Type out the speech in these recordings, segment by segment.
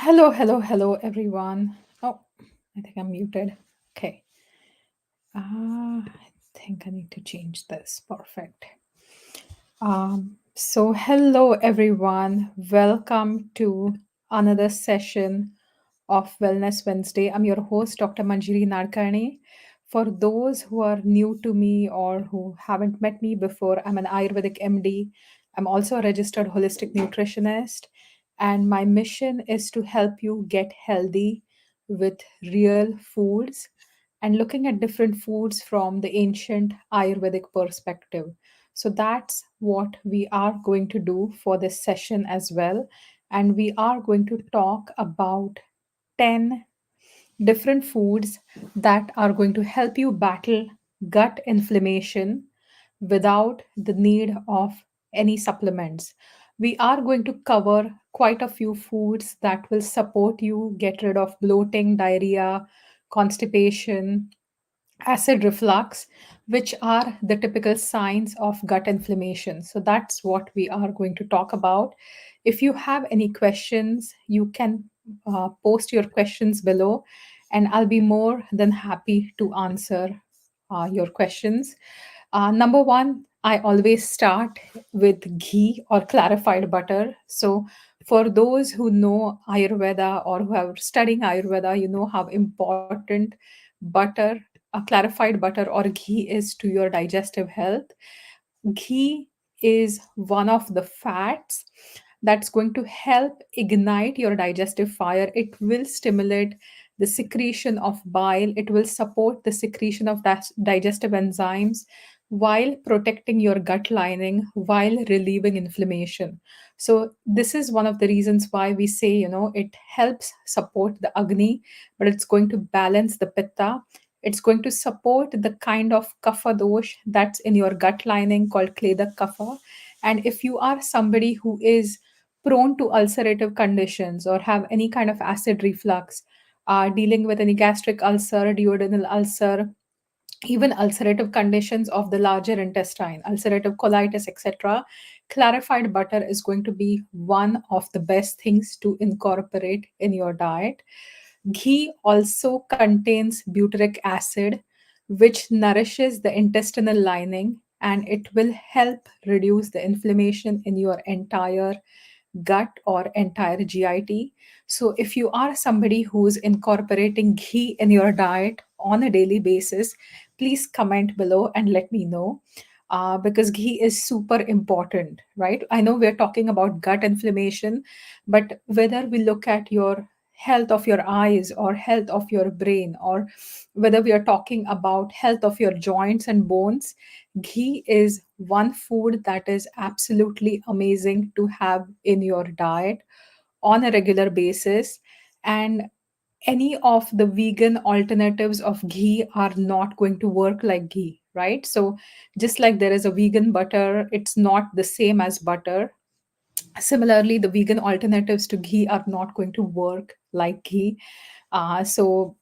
Hello, everyone. Oh, I think I'm muted. Okay. I think I need to change this. Perfect. Hello, everyone. Welcome to another session of Wellness Wednesday. I'm your host, Dr. Manjiri Nadkarni. For those who are new to me or who haven't met me before, I'm an Ayurvedic MD. I'm also a registered holistic nutritionist, and my mission is to help you get healthy with real foods and looking at different foods from the ancient Ayurvedic perspective. So that's what we are going to do for this session as well. And we are going to talk about 10 different foods that are going to help you battle gut inflammation without the need of any supplements. We are going to cover quite a few foods that will support you get rid of bloating, diarrhea, constipation, acid reflux, which are the typical signs of gut inflammation. So that's what we are going to talk about. If you have any questions, you can post your questions below, and I'll be more than happy to answer your questions. Number one, I always start with ghee or clarified butter. So, for those who know Ayurveda or who are studying Ayurveda, you know how important butter, a clarified butter or ghee is to your digestive health. Ghee is one of the fats that's going to help ignite your digestive fire. It will stimulate the secretion of bile, it will support the secretion of digestive enzymes while protecting your gut lining, while relieving inflammation. So, this is one of the reasons why we say, it helps support the Agni, but it's going to balance the Pitta. It's going to support the kind of kapha dosh that's in your gut lining called Kleda kapha. And if you are somebody who is prone to ulcerative conditions or have any kind of acid reflux, dealing with any gastric ulcer, duodenal ulcer, even ulcerative conditions of the larger intestine, ulcerative colitis, etc., clarified butter is going to be one of the best things to incorporate in your diet. Ghee also contains butyric acid, which nourishes the intestinal lining, and it will help reduce the inflammation in your entire gut or entire GIT. So, if you are somebody who's incorporating ghee in your diet on a daily basis, please comment below and let me know. Because ghee is super important, right? I know we're talking about gut inflammation, but whether we look at your health of your eyes or health of your brain, or whether we are talking about health of your joints and bones, ghee is one food that is absolutely amazing to have in your diet on a regular basis. And any of the vegan alternatives of ghee are not going to work like ghee, right? So, just like there is a vegan butter, it's not the same as butter. Similarly, the vegan alternatives to ghee are not going to work like ghee. So,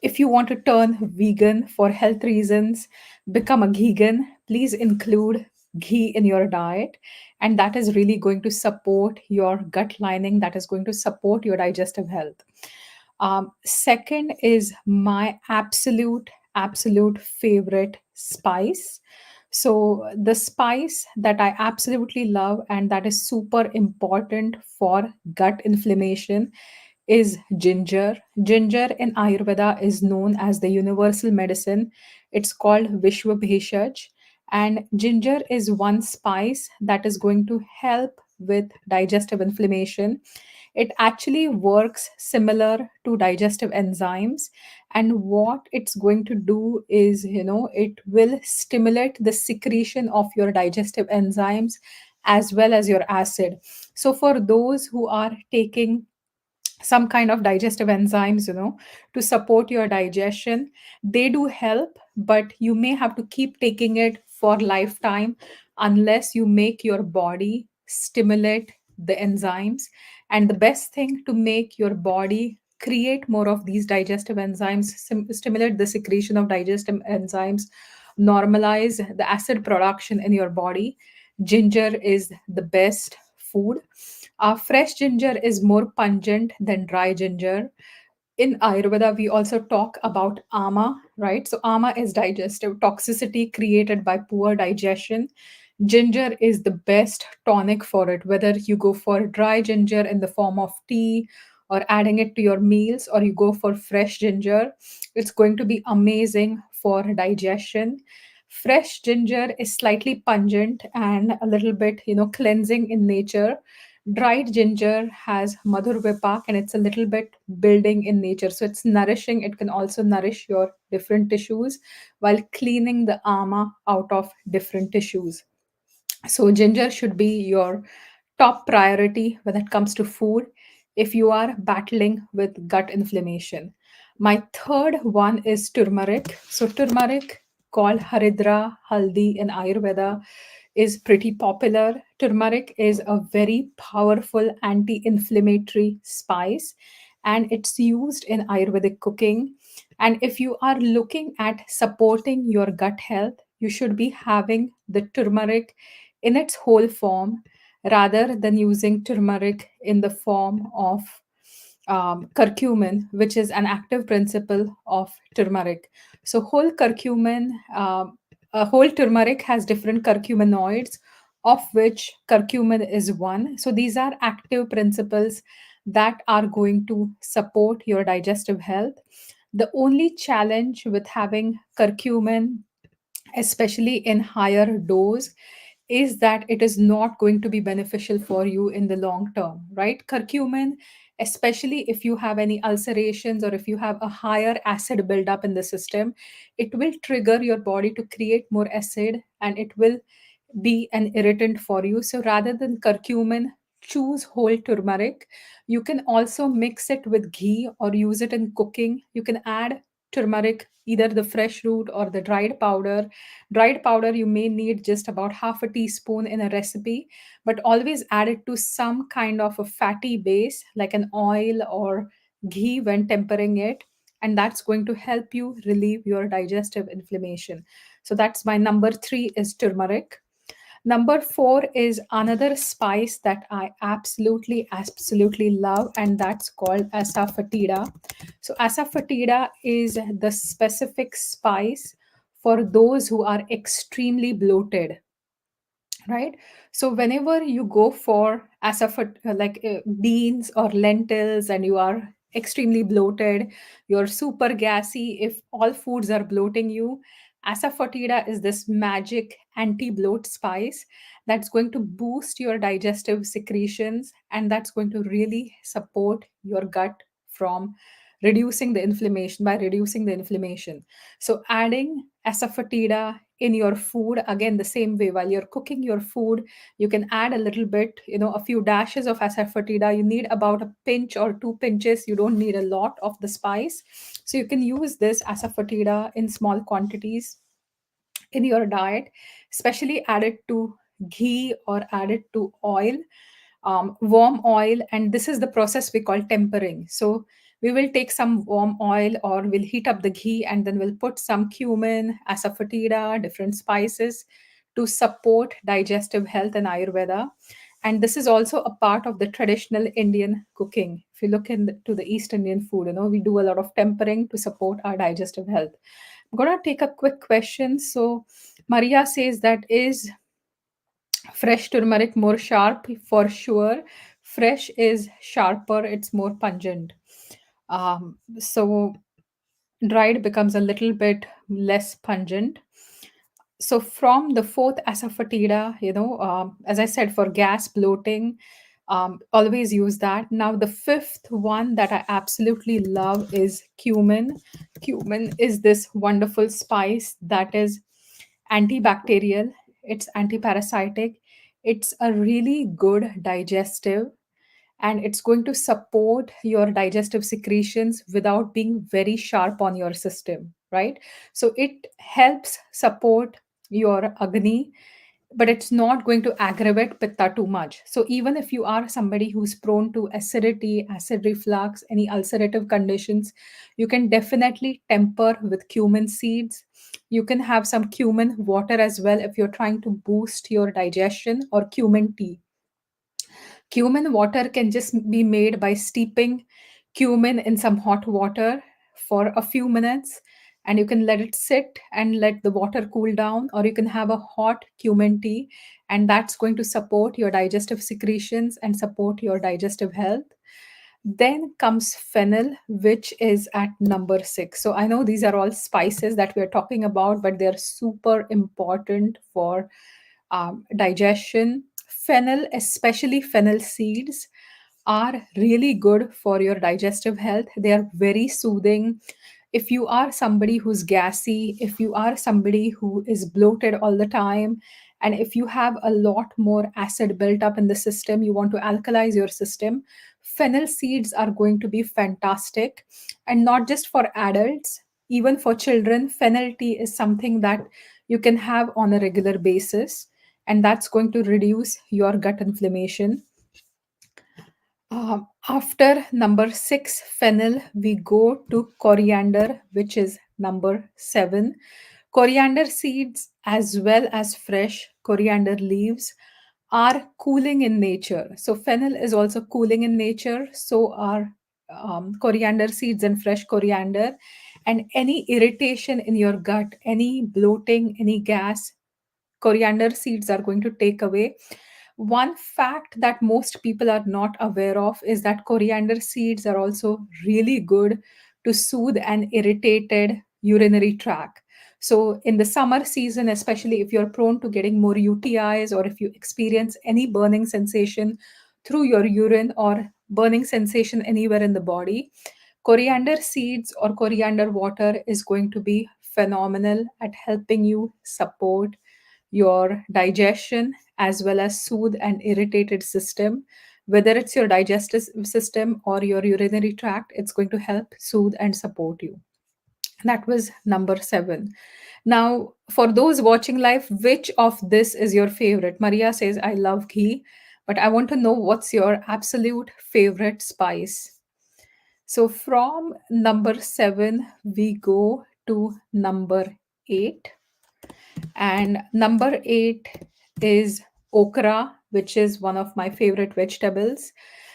if you want to turn vegan for health reasons, become a vegan, please include ghee in your diet. And that is really going to support your gut lining, that is going to support your digestive health. Second is my absolute favorite spice. So, the spice that I absolutely love and that is super important for gut inflammation is ginger. Ginger in Ayurveda is known as the universal medicine. It's called Vishwa Bheshaj. And ginger is one spice that is going to help with digestive inflammation. It actually works similar to digestive enzymes. And what it's going to do is, it will stimulate the secretion of your digestive enzymes as well as your acid. So, for those who are taking some kind of digestive enzymes, to support your digestion, they do help, but you may have to keep taking it for lifetime unless you make your body stimulate the enzymes. And the best thing to make your body create more of these digestive enzymes, stimulate the secretion of digestive enzymes, normalize the acid production in your body, ginger is the best food. Fresh ginger is more pungent than dry ginger. In Ayurveda, we also talk about ama, right? So, ama is digestive toxicity created by poor digestion. Ginger is the best tonic for it, whether you go for dry ginger in the form of tea or adding it to your meals, or you go for fresh ginger. It's going to be amazing for digestion. Fresh ginger is slightly pungent and a little bit, cleansing in nature. Dried ginger has madhur vipak and it's a little bit building in nature. So it's nourishing. It can also nourish your different tissues while cleaning the ama out of different tissues. So, ginger should be your top priority when it comes to food if you are battling with gut inflammation. My third one is turmeric. So, turmeric, called Haridra Haldi in Ayurveda, is pretty popular. Turmeric is a very powerful anti inflammatory spice and it's used in Ayurvedic cooking. And if you are looking at supporting your gut health, you should be having the turmeric in its whole form rather than using turmeric in the form of curcumin, which is an active principle of turmeric. So, whole turmeric has different curcuminoids, of which curcumin is one. So, these are active principles that are going to support your digestive health. The only challenge with having curcumin, especially in higher dose, is that it is not going to be beneficial for you in the long term, right? Curcumin, especially if you have any ulcerations or if you have a higher acid buildup in the system, it will trigger your body to create more acid and it will be an irritant for you. So rather than curcumin, choose whole turmeric. You can also mix it with ghee or use it in cooking. You can add turmeric, either the fresh root or the dried powder. Dried powder, you may need just about half a teaspoon in a recipe, but always add it to some kind of a fatty base like an oil or ghee when tempering it. And that's going to help you relieve your digestive inflammation. So that's my number three is turmeric. Number four is another spice that I absolutely love, and that's called Asafetida. So, Asafetida is the specific spice for those who are extremely bloated, right? So whenever you go for beans or lentils and you are extremely bloated, you're super gassy, if all foods are bloating you, asafoetida is this magic anti-bloat spice that's going to boost your digestive secretions and that's going to really support your gut from reducing the inflammation. So adding asafoetida in your food, again the same way, while you're cooking your food, you can add a little bit, a few dashes of asafoetida. You need about a pinch or 2 pinches. You don't need a lot of the spice. So you can use this asafoetida in small quantities in your diet, especially add it to ghee or add it to oil, warm oil. And this is the process we call tempering. So we will take some warm oil or we'll heat up the ghee and then we'll put some cumin, asafoetida, different spices to support digestive health in Ayurveda. And this is also a part of the traditional Indian cooking. If you look into the East Indian food, we do a lot of tempering to support our digestive health. I'm going to take a quick question. So Maria says that is fresh turmeric more sharp? For sure. Fresh is sharper, it's more pungent. So dried becomes a little bit less pungent. So from the fourth asafoetida, as I said, for gas bloating, always use that. Now the fifth one that I absolutely love is cumin. Cumin is this wonderful spice that is antibacterial, it's antiparasitic, it's a really good digestive, and it's going to support your digestive secretions without being very sharp on your system, right? So it helps support your agni, but it's not going to aggravate pitta too much. So even if you are somebody who's prone to acidity, acid reflux, any ulcerative conditions, you can definitely temper with cumin seeds. You can have some cumin water as well if you're trying to boost your digestion, or cumin tea. Cumin water can just be made by steeping cumin in some hot water for a few minutes, and you can let it sit and let the water cool down, or you can have a hot cumin tea, and that's going to support your digestive secretions and support your digestive health. Then comes fennel, which is at number 6. So I know these are all spices that we're talking about, but they're super important for digestion. Fennel, especially fennel seeds, are really good for your digestive health. They are very soothing. If you are somebody who's gassy, if you are somebody who is bloated all the time, and if you have a lot more acid built up in the system, you want to alkalize your system, fennel seeds are going to be fantastic. And not just for adults, even for children, fennel tea is something that you can have on a regular basis, and that's going to reduce your gut inflammation. After number 6, fennel, we go to coriander, which is number 7. Coriander seeds, as well as fresh coriander leaves, are cooling in nature. So, fennel is also cooling in nature. So are coriander seeds and fresh coriander. And any irritation in your gut, any bloating, any gas, coriander seeds are going to take away. One fact that most people are not aware of is that coriander seeds are also really good to soothe an irritated urinary tract. So, in the summer season, especially if you're prone to getting more UTIs, or if you experience any burning sensation through your urine or burning sensation anywhere in the body, coriander seeds or coriander water is going to be phenomenal at helping you support your digestion as well as soothe an irritated system. Whether it's your digestive system or your urinary tract, it's going to help soothe and support you. That was number 7. Now, for those watching live, which of this is your favorite? Maria says, I love ghee, but I want to know what's your absolute favorite spice. So, from number 7, we go to number 8. And number 8 is okra, which is one of my favorite vegetables.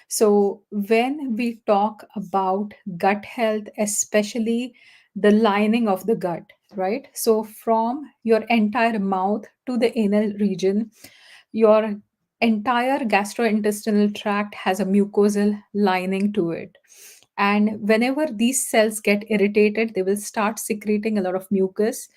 So, when we talk about gut health, especially the lining of the gut, right? So, from your entire mouth to the anal region, your entire gastrointestinal tract has a mucosal lining to it. And whenever these cells get irritated, they will start secreting a lot of mucus.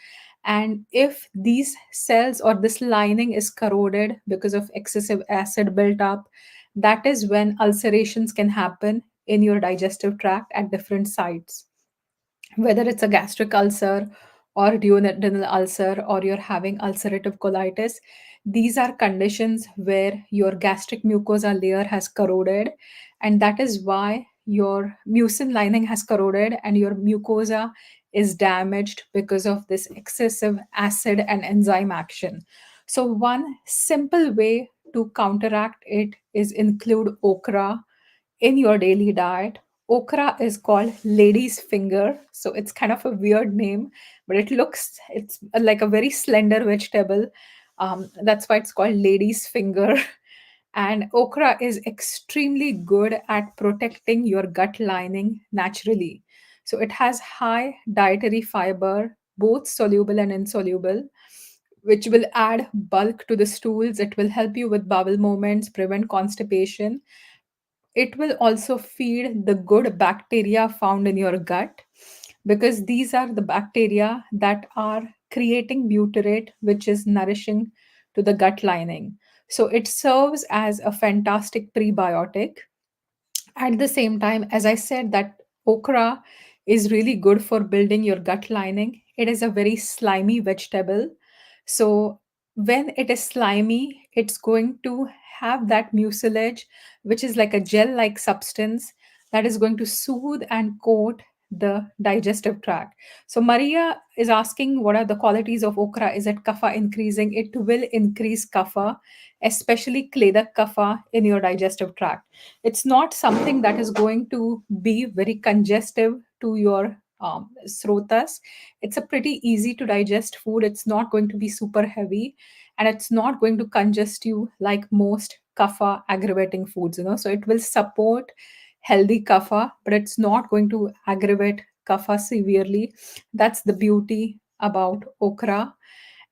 And if these cells or this lining is corroded because of excessive acid built up, that is when ulcerations can happen in your digestive tract at different sites, whether it's a gastric ulcer or duodenal ulcer, or you're having ulcerative colitis. These are conditions where your gastric mucosa layer has corroded, and that is why your mucin lining has corroded and your mucosa is damaged because of this excessive acid and enzyme action. So one simple way to counteract it is include okra in your daily diet. Okra is called lady's finger, so it's kind of a weird name, but it's like a very slender vegetable. That's why it's called lady's finger. And okra is extremely good at protecting your gut lining naturally. So it has high dietary fiber, both soluble and insoluble, which will add bulk to the stools. It will help you with bowel movements, prevent constipation. It will also feed the good bacteria found in your gut, because these are the bacteria that are creating butyrate, which is nourishing to the gut lining. So it serves as a fantastic prebiotic. At the same time, as I said, that okra is really good for building your gut lining. It is a very slimy vegetable. So when it is slimy, it's going to have that mucilage, which is like a gel like substance that is going to soothe and coat the digestive tract. So Maria is asking, what are the qualities of okra? Is it kapha increasing? It will increase kapha, especially kledak kapha in your digestive tract. It's not something that is going to be very congestive to your srotas. It's a pretty easy to digest food. It's not going to be super heavy, and it's not going to congest you like most kapha aggravating foods, so it will support healthy kapha, but it's not going to aggravate kapha severely. That's the beauty about okra.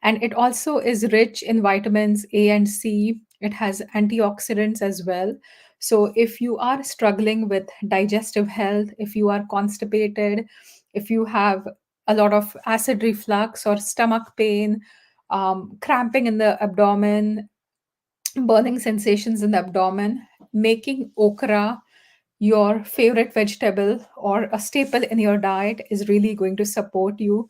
And it also is rich in vitamins A and C. It has antioxidants as well. So if you are struggling with digestive health, if you are constipated, if you have a lot of acid reflux or stomach pain, cramping in the abdomen, burning sensations in the abdomen, making okra your favorite vegetable or a staple in your diet is really going to support you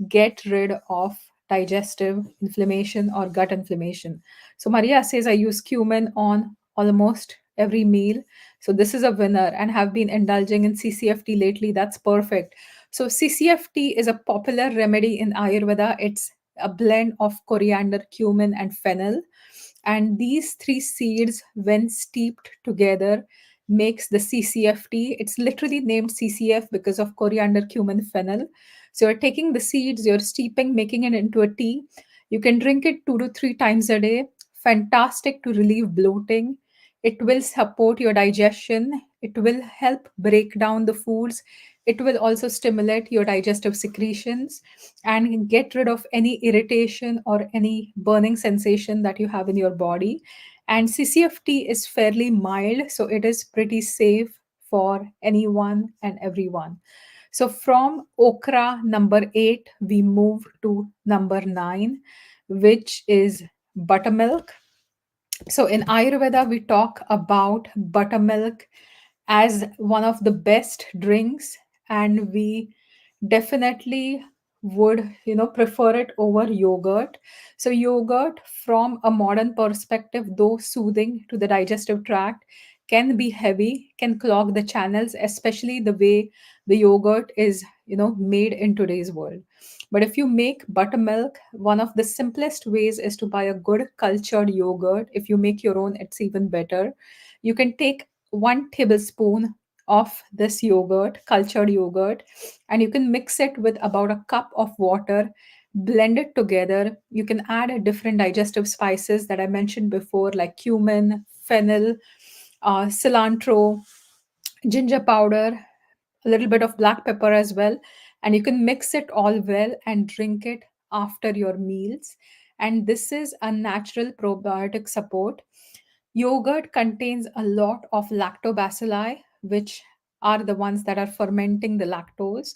get rid of digestive inflammation or gut inflammation. So Maria says I use cumin on almost every meal. So this is a winner and have been indulging in CCFT lately. That's perfect. So CCFT is a popular remedy in Ayurveda. It's a blend of coriander, cumin, and fennel. And these three seeds, when steeped together, makes the CCFT. It's literally named CCF because of coriander, cumin, fennel. So you're taking the seeds, you're steeping, making it into a tea. You can drink it 2 to 3 times a day. Fantastic to relieve bloating. It will support your digestion. It will help break down the foods. It will also stimulate your digestive secretions and get rid of any irritation or any burning sensation that you have in your body. And CCFT is fairly mild, so it is pretty safe for anyone and everyone. So from okra number 8, we move to number 9, which is buttermilk. So in Ayurveda, we talk about buttermilk as one of the best drinks, and we definitely would prefer it over yogurt. So yogurt, from a modern perspective, though soothing to the digestive tract, can be heavy, can clog the channels, especially the way the yogurt is made in today's world. But if you make buttermilk, one of the simplest ways is to buy a good cultured yogurt. If you make your own, it's even better. You can take 1 tablespoon of this yogurt, cultured yogurt, and you can mix it with about a cup of water, blend it together. You can add different digestive spices that I mentioned before, like cumin, fennel, cilantro, ginger powder, a little bit of black pepper as well. And you can mix it all well and drink it after your meals. And this is a natural probiotic support. Yogurt contains a lot of lactobacilli, which are the ones that are fermenting the lactose,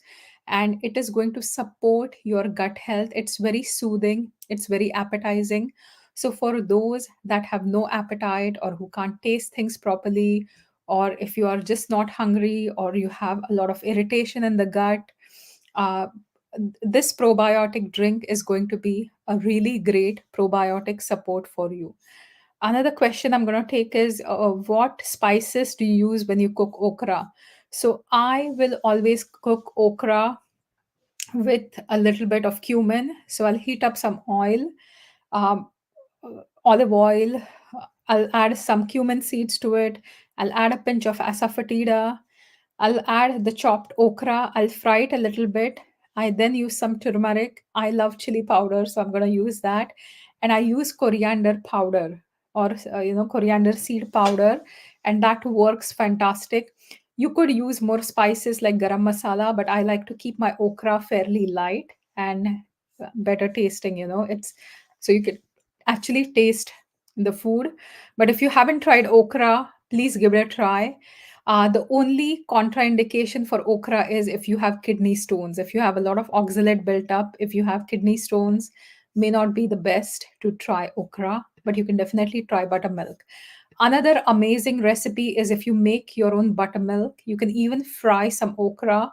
and it is going to support your gut health. It's very soothing, it's very appetizing. So, for those that have no appetite or who can't taste things properly, or if you are just not hungry or you have a lot of irritation in the gut, uh, this probiotic drink is going to be a really great probiotic support for you. Another question I'm going to take is what spices do you use when you cook okra? So I will always cook okra with a little bit of cumin. So I'll heat up some oil, um, olive oil. I'll add some cumin seeds to it. I'll add a pinch of Asafetida. I'll add the chopped okra. I'll fry it a little bit. I then use some turmeric. I love chili powder, so I'm going to use that. And I use coriander powder or coriander seed powder, and that works fantastic. You could use more spices like garam masala, but I like to keep my okra fairly light and better tasting. It's so you can actually taste the food. But if you haven't tried okra, please give it a try. The only contraindication for okra is if you have kidney stones. If you have a lot of oxalate built up, if you have kidney stones, may not be the best to try okra, but you can definitely try buttermilk. Another amazing recipe is if you make your own buttermilk, you can even fry some okra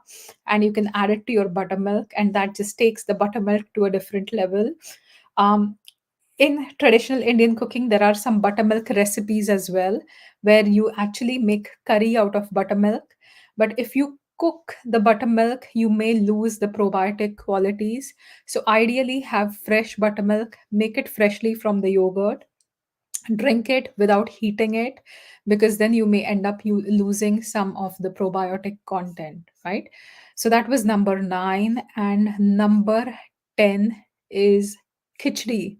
and you can add it to your buttermilk, and that just takes the buttermilk to a different level. Um, in traditional Indian cooking, there are some buttermilk recipes as well, where you actually make curry out of buttermilk. But if you cook the buttermilk, you may lose the probiotic qualities. So, ideally, have fresh buttermilk, make it freshly from the yogurt, drink it without heating it, because then you may end up losing some of the probiotic content, right? So that was number 9, and number 10 is khichdi.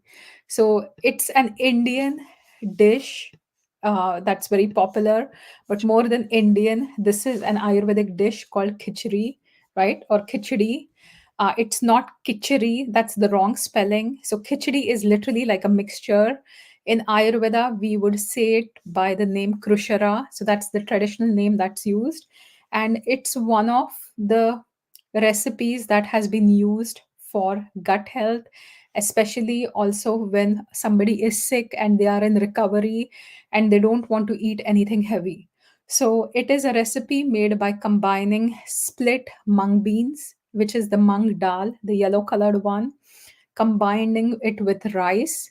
So it's an Indian dish, that's very popular. But more than Indian, this is an Ayurvedic dish called Kitchari, right? Or Kitchari. It's not Kitchari, that's the wrong spelling. So Kitchari is literally like a mixture. In Ayurveda, we would say it by the name Krushara. So that's the traditional name that's used. And it's one of the recipes that has been used for gut health, especially also when somebody is sick and they are in recovery and they don't want to eat anything heavy. So it is a recipe made by combining split mung beans, which is the mung dal, the yellow colored one, combining it with rice.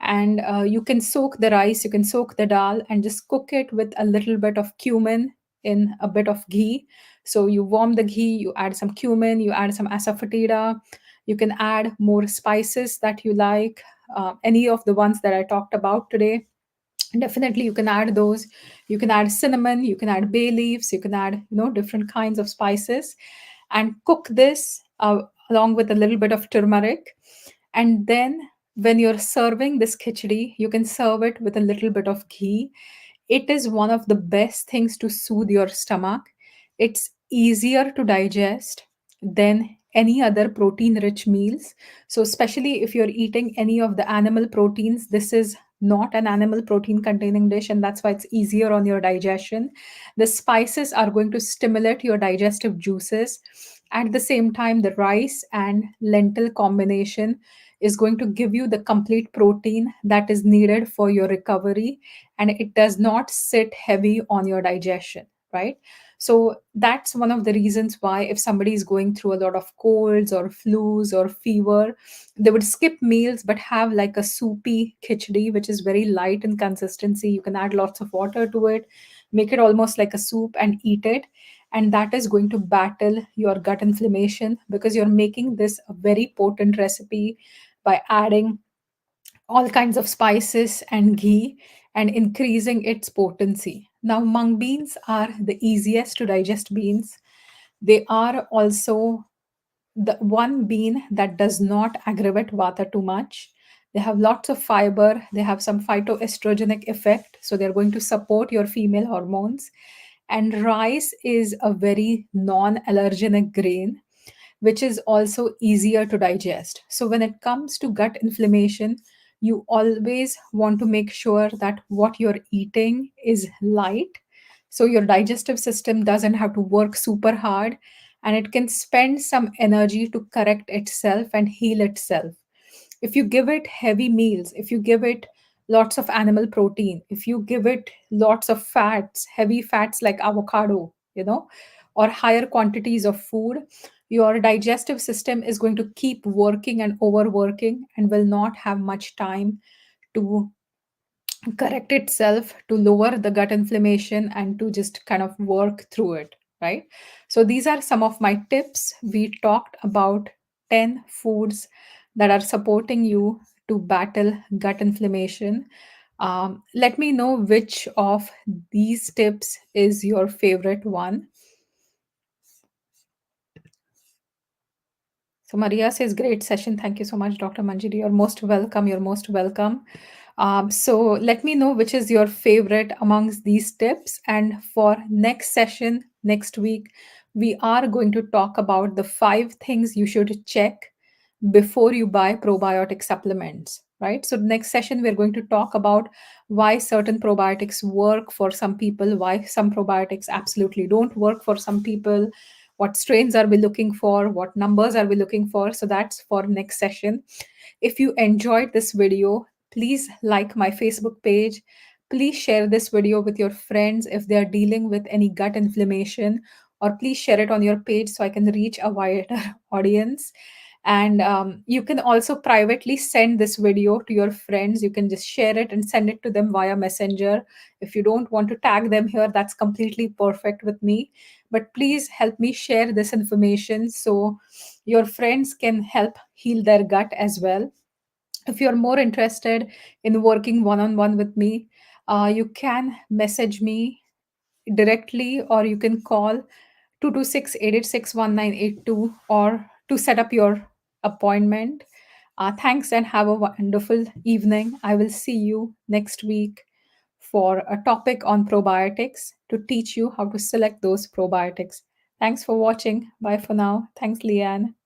And you can soak the rice, you can soak the dal, and just cook it with a little bit of cumin in a bit of ghee. So you warm the ghee, you add some cumin, you add some asafetida, you can add more spices that you like, any of the ones that I talked about today. Definitely you can add those. You can add cinnamon, you can add bay leaves, you can add, different kinds of spices, and cook this along with a little bit of turmeric. And then when you're serving this khichdi, you can serve it with a little bit of ghee. It is one of the best things to soothe your stomach. It's easier to digest than any other protein rich meals. So, especially if you're eating any of the animal proteins, this is not an animal protein containing dish, and that's why it's easier on your digestion. The spices are going to stimulate your digestive juices. At the same time, the rice and lentil combination is going to give you the complete protein that is needed for your recovery, and it does not sit heavy on your digestion, right? So that's one of the reasons why if somebody is going through a lot of colds or flus or fever, they would skip meals but have like a soupy khichdi, which is very light in consistency. You can add lots of water to it, make it almost like a soup and eat it. And that is going to battle your gut inflammation, because you're making this a very potent recipe by adding all kinds of spices and ghee and increasing its potency. Now, mung beans are the easiest to digest beans. They are also the one bean that does not aggravate vata too much. They have lots of fiber, they have some phytoestrogenic effect, so they're going to support your female hormones. And rice is a very non allergenic grain, which is also easier to digest. So, when it comes to gut inflammation, you always want to make sure that what you're eating is light. So, your digestive system doesn't have to work super hard, and it can spend some energy to correct itself and heal itself. If you give it heavy meals, if you give it lots of animal protein, if you give it lots of fats, heavy fats like avocado, or higher quantities of food, your digestive system is going to keep working and overworking and will not have much time to correct itself, to lower the gut inflammation and to just kind of work through it, right? So these are some of my tips. We talked about 10 foods that are supporting you to battle gut inflammation. Let me know which of these tips is your favorite one. So Maria says, great session. Thank you so much, Dr. Manjiri. You're most welcome. You're most welcome. So let me know which is your favorite amongst these tips. And for next session, next week, we are going to talk about the 5 things you should check before you buy probiotic supplements, right? So next session, we're going to talk about why certain probiotics work for some people, why some probiotics absolutely don't work for some people, what strains are we looking for, what numbers are we looking for. So that's for next session. If you enjoyed this video, please like my Facebook page. Please share this video with your friends if they are dealing with any gut inflammation, or please share it on your page so I can reach a wider audience. And you can also privately send this video to your friends. You can just share it and send it to them via Messenger. If you don't want to tag them here, that's completely perfect with me. But please help me share this information so your friends can help heal their gut as well. If you're more interested in working one on one with me, you can message me directly, or you can call 226-886-1982 or to set up your appointment. Thanks and have a wonderful evening. I will see you next week for a topic on probiotics to teach you how to select those probiotics. Thanks for watching. Bye for now. Thanks, Leanne.